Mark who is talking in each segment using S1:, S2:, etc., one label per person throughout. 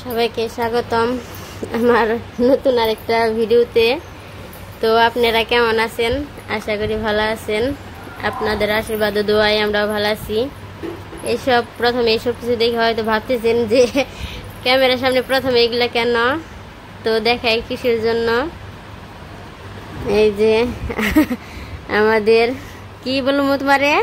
S1: সবাইকে স্বাগতম আমার নতুন আরেকটা ভিডিওতে। তো আপনারা কেমন আছেন? আশা করি ভালো আছেন। আপনাদের আশীর্বাদ ও দোয়ায় আমরাও ভালো আছি। প্রথমে এইসব কিছু দেখে হয়তো ভাবতেছেন যে ক্যামেরার সামনে প্রথমে এগুলা কেন, তো দেখাই কিসের জন্য। এই যে আমাদের কি বলবো তোমারে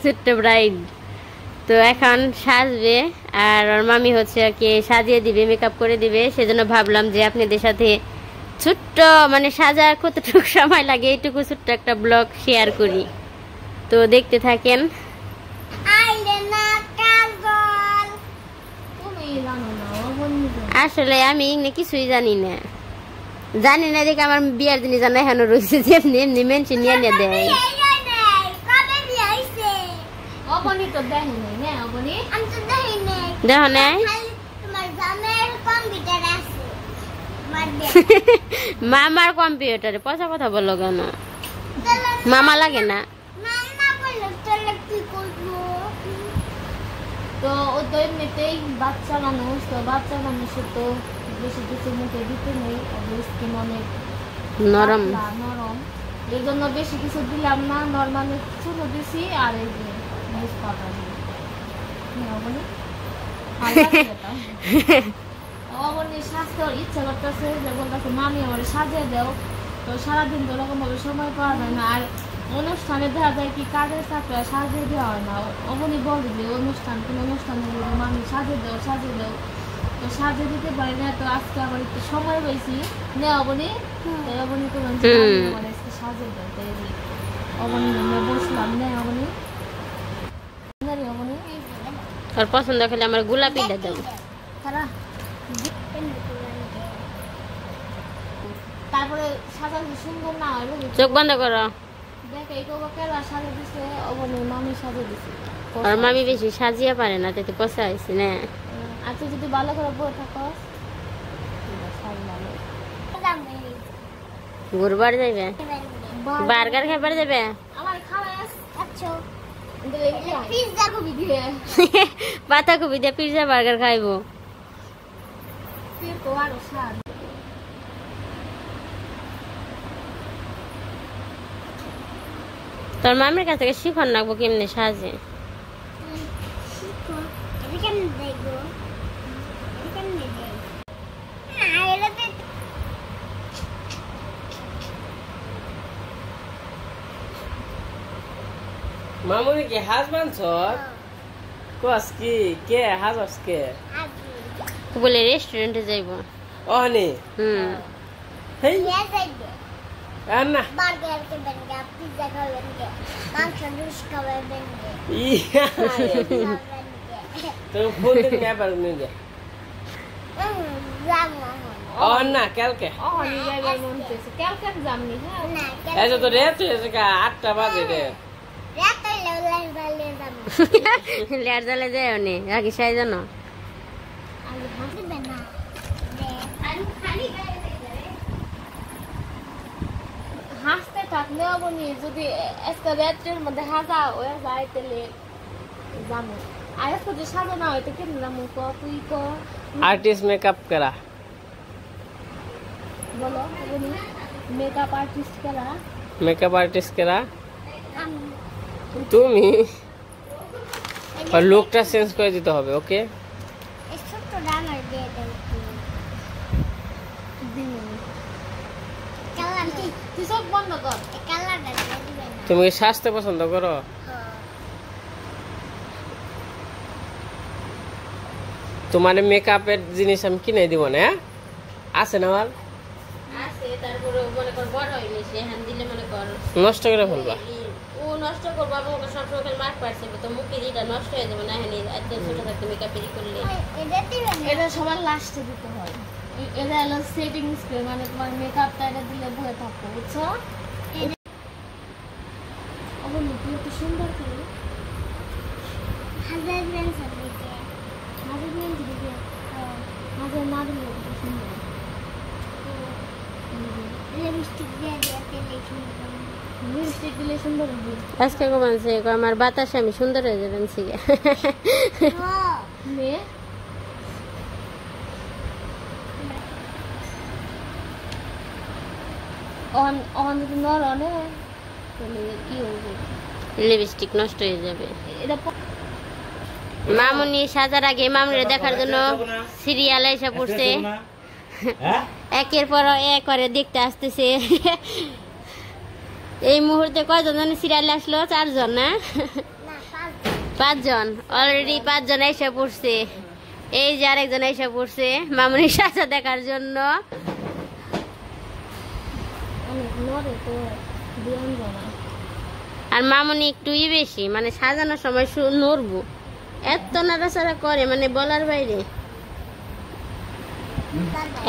S1: ছোট্ট ব্রাইড তো এখন সাজবে, আর ওর মামি হচ্ছে আর কি সাজিয়ে দিবে, মেকআপ করে দিবে। সেজন্য ভাবলাম যে আপনাদের সাথে ছোট্ট সাজার কতটুকু সময় লাগে এইটুকু ছোট্ট একটা ব্লগ শেয়ার করি। তো দেখতে থাকেন। আসলে আমি কিছুই জানি না দেখে আমার বিয়ার দিনে জানা এখনো রয়েছে যে এমনি এমনি মেনশন নিয়ে নিয়ে দেয়। দেখো নাই মামার কম্পিউটারে পচা কথা বললো কেন? মামা লাগে না
S2: তো ও তো এমনিতেই বাচ্চা মানুষ, তো বাচ্চা মানুষের তো বেশি কিছু মুখে দিতে নেই, স্কিন অনেক
S1: নরম
S2: নরম, এর জন্য বেশি কিছু দিলাম না, নর্মাল ছোট দিছি। আর এই যে স্বাস্থ্য ইচ্ছা করতেছে যে বলতেছে মামি আমার সাজিয়ে দেও, তো সারাদিন তো ওরকম ভাবে সময় পাওয়া যায় না। আর অনুষ্ঠানে দেখা যায় কি কাজের চাপে সাজিয়ে দেওয়া হয় না। অবনি বলবে যে কোনো অনুষ্ঠানে মামি সাজিয়ে দেও তো সাজিয়ে দিতে পারি না। তো আজকে আবার একটু সময় পেয়েছি নে অবনি, অবনি তো সাজিয়ে দেও, তাই অবনি বসলাম নে অবনি অবনি
S1: তোর পছন্দ খেলে আমার গোলাপিটা দাও।
S2: তারপরে সাজানো সুন্দর না হয়,
S1: চোখ বন্ধ করো।
S2: দেখ এই কেলা সাজা দিছে অবনি, মামি সাজা দিছে।
S1: আর মামি বেশি সাজিয়ে পারে না, তাতে পচা হয়েছে না।
S2: আর তুই যদি ভালো করে বই থাকো
S1: ঘুরবার যাইবে, বার্গার খাইবার যাবে। পাতাকপি দিয়ে পিৎজা বার্গার খাইবো। তোর মামির কাছ থেকে শিখন রাখবো কেমনে সাজে।
S3: মামুনি কি হাঁস মাংস কস কি কে হাঁস কে
S1: বলে রেস্টুরেন্টে যাইব
S3: অহনি হেই না
S2: বার্গার খাবেন গে, পিৎজা খাবেন গে, মাংস রুশ খাবেন গে,
S3: তো ফোন দিন না পারু নি গে
S2: জামা
S3: ও না কালকে
S2: অহনি যাইবে মন চাইছে কালকে জামনি। হ্যাঁ না
S3: এই তো রেত হয়েছে 8টা বাজে রে
S2: রাত হইলে লাইন বালে যাম
S1: লেয়ার জ্বালে যায় অনে আগে সাই জানো
S2: আমি হাসবে না দে আমি খালি গায়ে যাই হাসতে থাকলে অবনি যদি একটা রাতের মধ্যে হাজা হয়ে যায় তাহলে জামু। আর আজকে যে সাজা না হয় তো কেন জামু কো তুই কো
S3: आर्टिस्ट मेकअप करा
S2: बोलो অবনি মেকআপ আর্টিস্ট করা
S3: मेकअप आर्टिस्ट करा তুমি আর লুকটা চেঞ্জ করে দিতে হবে। ওকে
S2: এই ছোট ডানার দিয়ে দেন কালার তুই সব বন্ধ কর, এই কালারটা দিয়ে দিবেন না।
S3: তুমি সাজতে পছন্দ করো? তোমার মেকআপের জিনিস আমি কিনে দিব না, আছে না আমার
S1: আছে। তারপরে মনে কর বড় হইলে সে হ্যান দিলে মনে কর
S3: নষ্ট করে ফেলবা।
S1: ও নষ্ট করবো, আমি ওকে সব সময় মার্ক পারছে তো মুখে দিটা নষ্ট হয়ে যাবে না। হ্যাঁ এত ছোট থাকতে মেকআপ করলে
S2: এটা সবার লাস্টে দিতে হয়। এটা হলো সেটিং স্প্রে, তোমার মেকআপটা এটা দিলে ভরে থাকো, বুঝছো? আমার মুখে একটু সুন্দর করে হাজার না দিলে সুন্দর লিপস্টিক দিয়ে সুন্দর লিপস্টিক দিলে সুন্দর হবে।
S1: আজকে কমানছে আমার বাতাসে আমি সুন্দর হয়ে যাবেন সিগে
S2: মেয়ে অন যদি নরনে তাহলে কি হবে,
S1: লিপস্টিক নষ্ট হয়ে যাবে।
S2: এটা
S1: মামুনি সাজার আগে মামুনিরে দেখার জন্য সিরিয়াল এসে পড়ছে, একের পর এক করে দেখতে আসতেছে। এই মুহূর্তে কয়জন সিরিয়াল আসলো? 4 জন না 5 জন, অলরেডি 5 জন এসে পড়ছে। এই যে আরেকজন এসে পড়ছে মামুনি সাজা দেখার জন্য। আর মামুনি একটুই বেশি মানে সাজানোর সময় নড়বো, এত নাড়াচাড়া করে মানে বলার বাইরে।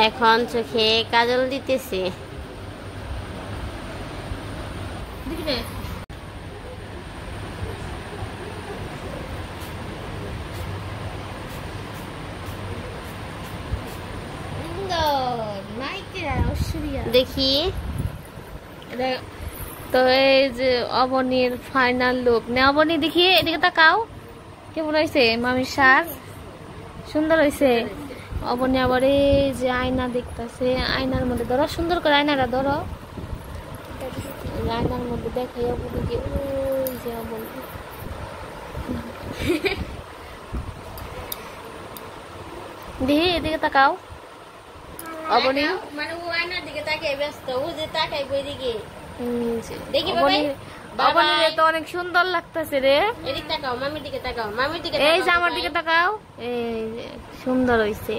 S1: এখন চোখে কাজল দিতেছে। দেখি
S2: তো এই যে অবনীর ফাইনাল লুক নে। অবনী দেখি এদিকে তাকাও, কেমন হয়েছে মামির সাজ? সুন্দর হয়েছে। অবনী আবার এই যে আয়না দেখতেছে, আয়নার মধ্যে ধরো, সুন্দর করে আয়নাটা ধরো, আয়নার মধ্যে দেখাই অবনীকে। ওই যে অবনী দেখি এদিকে তাকাও অবনী,
S1: মানে ও আয়নার দিকে তাকিয়ে ব্যস্ত, ও যে তাকাই বই দিকে
S2: দেখি অবনীর তো অনেক সুন্দর লাগতেছে রে।
S1: এদিকে তাকাও, মামির দিকে তাকাও, মামির দিকে
S2: এই যে আমার দিকে তাকাও, এই যে সুন্দর হইছে।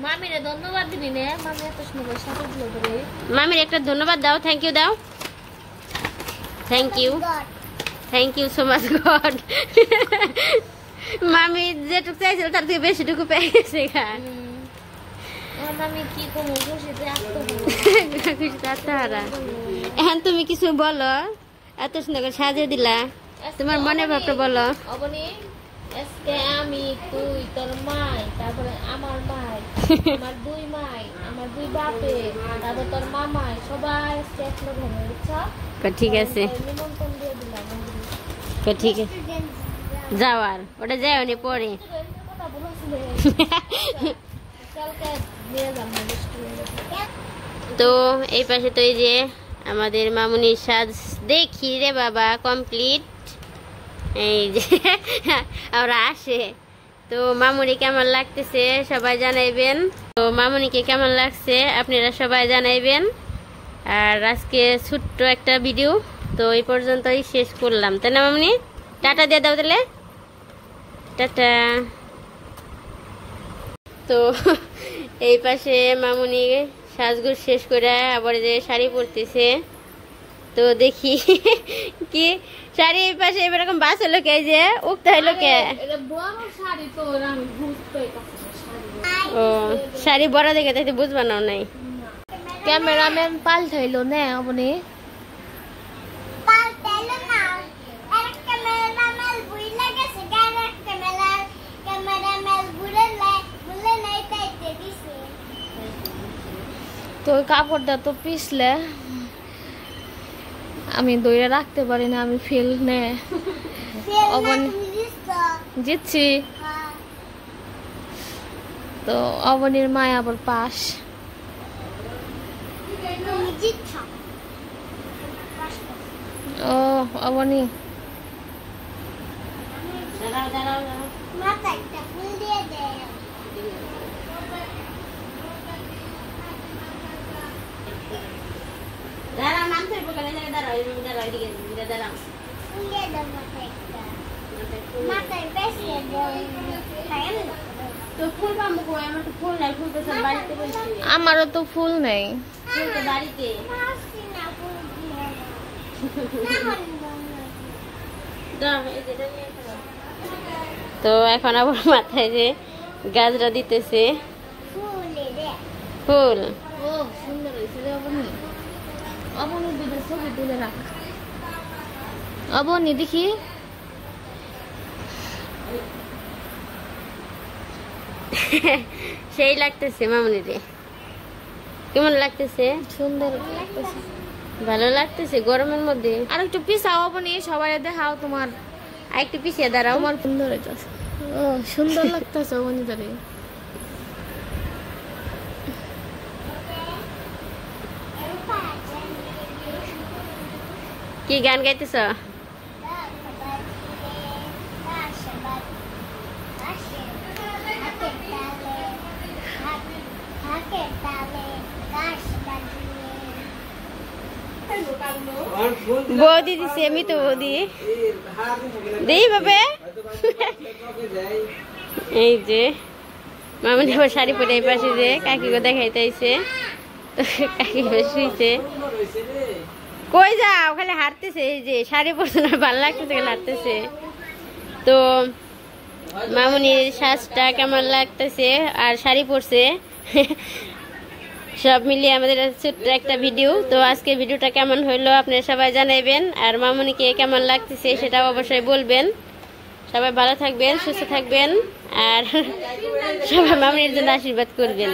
S2: মামিরে ধন্যবাদ দিবি নে, মামি এত সুন্দর সাথে দিল ধরে।
S1: মামির একটা ধন্যবাদ দাও, থ্যাংক ইউ দাও। Thank you so much God. মামি যেটুকু চাইছিল তার থেকে বেশিটুকু পেয়ে গেছে।
S2: মামি কি করবো, খুশিতে
S1: আত্মহারা। এখন তুমি কিছু বলো, এত সুন্দর করে সাজিয়ে দিলা, তোমার মনে ভাবটা বলো।
S2: অবনী আজকে আমি, তুই, তোর মাই, তারপরে আমার মাই, আমার 2 মাই, আমার 2 বাপে, তারপর তোর মামাই, সবাই আজকে একলো ঘরে, বুঝছো?
S1: ঠিক আছে,
S2: নিমন্ত্রণ দিয়ে দিলাম।
S1: ঠিক আছে যাওয়ার, ওটা যাওনি পরে।
S2: কথা বলছিলে কালকে নিয়ে যাবো রেস্টুরেন্টে।
S1: তো এই পাশে তো এই যে আমাদের মামুনির সাজ দেখি রে বাবা কমপ্লিট। এই যে আমরা আসে, তো মামুনি কেমন লাগতেছে সবাই জানাইবেন। তো মামুনিকে কেমন লাগছে আপনারা সবাই জানাইবেন। আর আজকে ছোট্ট একটা ভিডিও তো এই পর্যন্তই শেষ করলাম, তাই না মামুনি? টাটা দিয়ে দাও তাহলে, টাটা। তো এই পাশে মামুনি সাজগোজ শেষ করে আবার যে শাড়ি পরতেছে, তো দেখি কি শাড়ি এই পাশে এরকম বাস হলো কে, যে উক্ত হইলো কে? ও শাড়ি বড় দেখে তাই বুঝবা না নাই।
S2: ক্যামেরাম্যান পাল্টাইলো না অবনী? তো কাপড়টা তো পিছলে আমি দইরা রাখতে পারি না, আমি ফেল নে অবনী জিতছি। তো অবনীর মা আবার পাশ। ও অবনী আমারও তো ফুল নেই
S1: বাড়িতে। তো এখন আবার মাথায় যে গাজরা দিতেছে ফুল।
S2: ও সুন্দর হয়েছে রে অবনী। অবনী দুটো ছবি তুলে রাখ অবনী, দেখি
S1: সেই লাগতেছে মামুনি রে, কেমন লাগতেছে?
S2: সুন্দর লাগতেছে।
S1: ভালো লাগতেছে গরমের মধ্যে।
S2: আর একটু পিছাও আপনি, সবাই দেখাও তোমার,
S1: আর একটু পিছিয়ে দাঁড়াও।
S2: তোমার সুন্দর হইতাছে। ও সুন্দর লাগতেছে বন্ধুদের।
S1: কি গান গাইতেছ? বৌদি দিছে, আমি তো বৌদি দেই ভাবে। এই যে মামনি আবার শাড়ি পরে এই পাশে যে কাকিকে দেখাইতেছে, তো কাকি শুইছে। কই যাও, খালি হাঁটতেছে। এই যে শাড়ি পরছে না, ভালো লাগতেছে, খালি হাঁটতেছে। তো মামনির সাজটা কেমন লাগতেছে আর শাড়ি পরছে, সব মিলিয়ে আমাদের ছোট্ট একটা ভিডিও। তো আজকে ভিডিওটা কেমন হইলো আপনারা সবাই জানাবেন, আর মামনিকে কেমন লাগতেছে সেটাও অবশ্যই বলবেন। সবাই ভালো থাকবেন, সুস্থ থাকবেন, আর সবাই মামনির জন্য আশীর্বাদ করবেন।